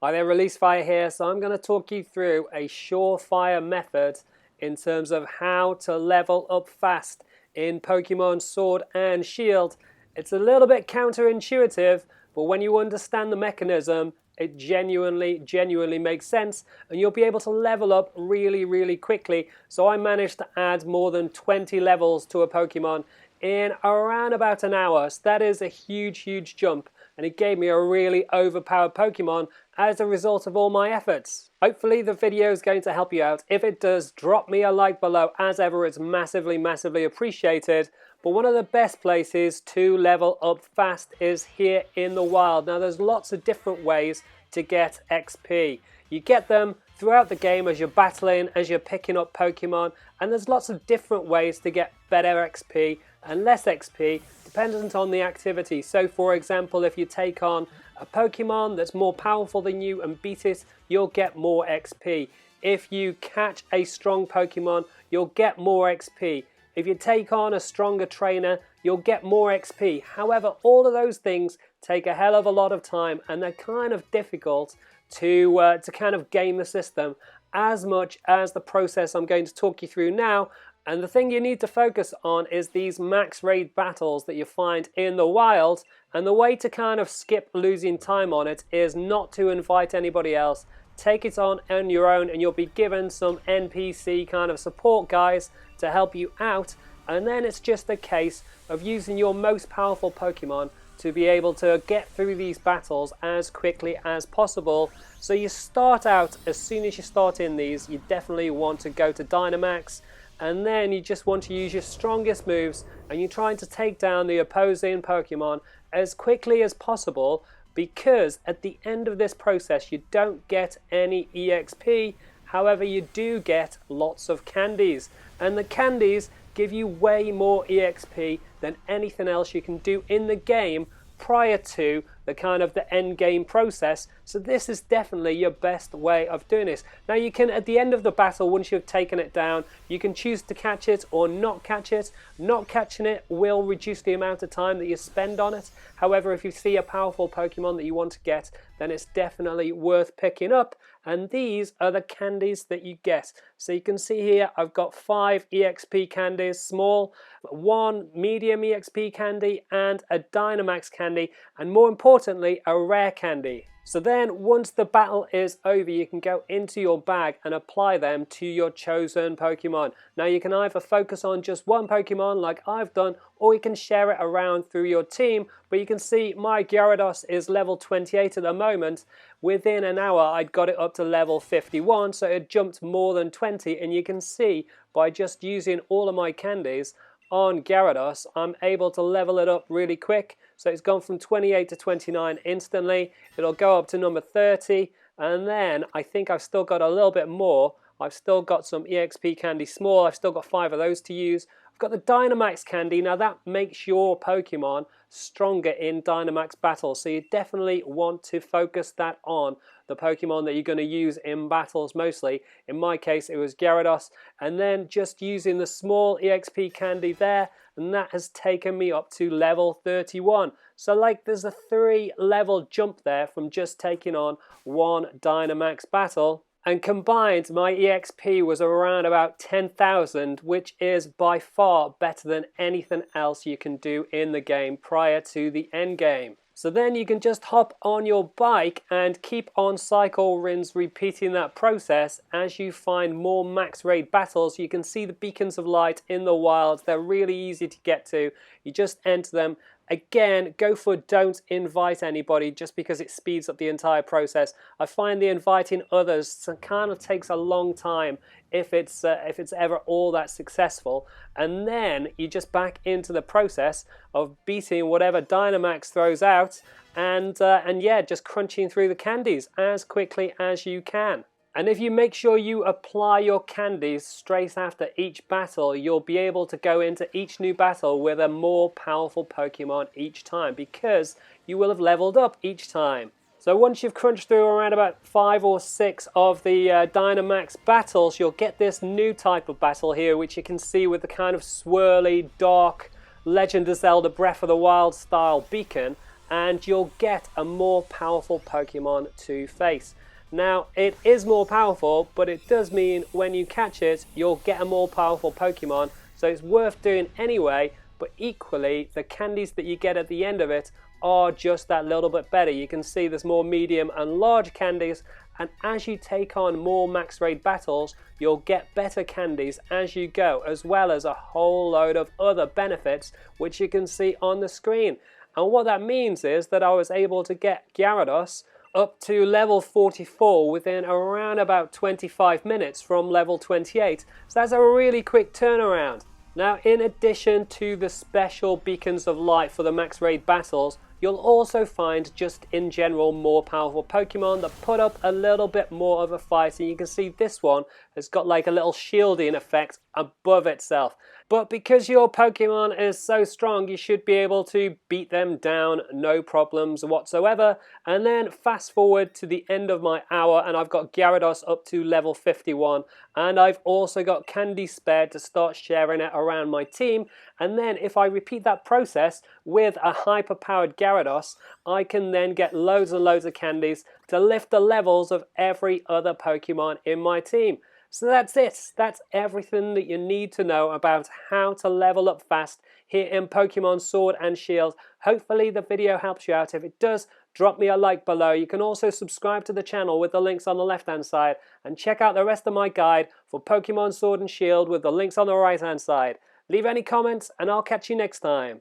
Hi there, Release Fire here. So I'm going to talk you through a surefire method in terms of how to level up fast in Pokemon Sword and Shield. It's a little bit counterintuitive, but when you understand the mechanism, it genuinely makes sense, and you'll be able to level up really quickly. So I managed to add more than 20 levels to a Pokemon in around about an hour. So that is a huge jump, and it gave me a really overpowered Pokemon as a result of all my efforts. Hopefully the video is going to help you out. If it does, drop me a like below. As ever, it's massively appreciated. But one of the best places to level up fast is here in the wild. Now there's lots of different ways to get XP. You get them throughout the game as you're battling, as you're picking up Pokemon, and there's lots of different ways to get better XP and less XP dependent on the activity. So for example, if you take on a Pokemon that's more powerful than you and beat it, you'll get more XP. If you catch a strong Pokemon, you'll get more XP. If you take on a stronger trainer, you'll get more XP. However, all of those things take a hell of a lot of time, and they're kind of difficult to kind of game the system as much as the process I'm going to talk you through now. And the thing you need to focus on is these max raid battles that you find in the wild. And the way to kind of skip losing time on it is not to invite anybody else. Take it on your own, and you'll be given some NPC kind of support guys to help you out. And then it's just a case of using your most powerful Pokemon to be able to get through these battles as quickly as possible. So you start out, as soon as you start in these, you definitely want to go to Dynamax, and then you just want to use your strongest moves, and you're trying to take down the opposing Pokemon as quickly as possible, because at the end of this process you don't get any EXP. However, you do get lots of candies, and the candies give you way more EXP than anything else you can do in the game prior to the kind of the end game process. So this is definitely your best way of doing this. Now you can, at the end of the battle, once you've taken it down, you can choose to catch it or not catch it. Not catching it will reduce the amount of time that you spend on it. However, if you see a powerful Pokemon that you want to get, then it's definitely worth picking up. And these are the candies that you get. So you can see here, I've got 5 EXP candies, small, 1 medium EXP candy, and a Dynamax candy, and more importantly, a rare candy. So then once the battle is over, you can go into your bag and apply them to your chosen Pokemon. Now you can either focus on just one Pokemon like I've done, or you can share it around through your team. But you can see my Gyarados is level 28 at the moment. Within an hour I'd got it up to level 51, so it jumped more than 20, and you can see by just using all of my candies on Gyarados, I'm able to level it up really quick. So it's gone from 28 to 29 instantly. It'll go up to number 30, and then I think I've still got a little bit more. I've still got some EXP candy small. I've still got 5 of those to use. I've got the Dynamax candy. Now that makes your Pokemon stronger in Dynamax battles, so you definitely want to focus that on the Pokemon that you're going to use in battles mostly. In my case, it was Gyarados, and then just using the small EXP candy there, and that has taken me up to level 31. So like there's a 3 level jump there from just taking on one Dynamax battle. And combined, my EXP was around about 10,000, which is by far better than anything else you can do in the game prior to the end game. So then you can just hop on your bike and keep on cycle rinse repeating that process as you find more max raid battles. You can see the beacons of light in the wild. They're really easy to get to. You just enter them. Again, go for don't invite anybody just because it speeds up the entire process. I find the inviting others kind of takes a long time if it's ever all that successful. And then you just back into the process of beating whatever Dynamax throws out, and yeah, just crunching through the candies as quickly as you can. And if you make sure you apply your candies straight after each battle, you'll be able to go into each new battle with a more powerful Pokemon each time, because you will have leveled up each time. So once you've crunched through around about 5 or 6 of the Dynamax battles, you'll get this new type of battle here, which you can see with the kind of swirly, dark, Legend of Zelda Breath of the Wild style beacon. and you'll get a more powerful Pokemon to face. Now, it is more powerful, but it does mean when you catch it, you'll get a more powerful Pokemon, so it's worth doing anyway, but equally, the candies that you get at the end of it are just that little bit better. You can see there's more medium and large candies, and as you take on more max raid battles, you'll get better candies as you go, as well as a whole load of other benefits, which you can see on the screen. And what that means is that I was able to get Gyarados up to level 44 within around about 25 minutes from level 28. So that's a really quick turnaround. Now, in addition to the special beacons of light for the max raid battles, you'll also find just in general more powerful Pokemon that put up a little bit more of a fight, and you can see this one has got like a little shielding effect above itself. But because your Pokemon is so strong, you should be able to beat them down, no problems whatsoever. And then fast forward to the end of my hour and I've got Gyarados up to level 51. And I've also got candy spared to start sharing it around my team. And then if I repeat that process with a hyper-powered Gyarados, I can then get loads and loads of candies to lift the levels of every other Pokemon in my team. So that's it. That's everything that you need to know about how to level up fast here in Pokemon Sword and Shield. Hopefully the video helps you out. If it does, drop me a like below. You can also subscribe to the channel with the links on the left hand side, and check out the rest of my guide for Pokemon Sword and Shield with the links on the right hand side. Leave any comments and I'll catch you next time.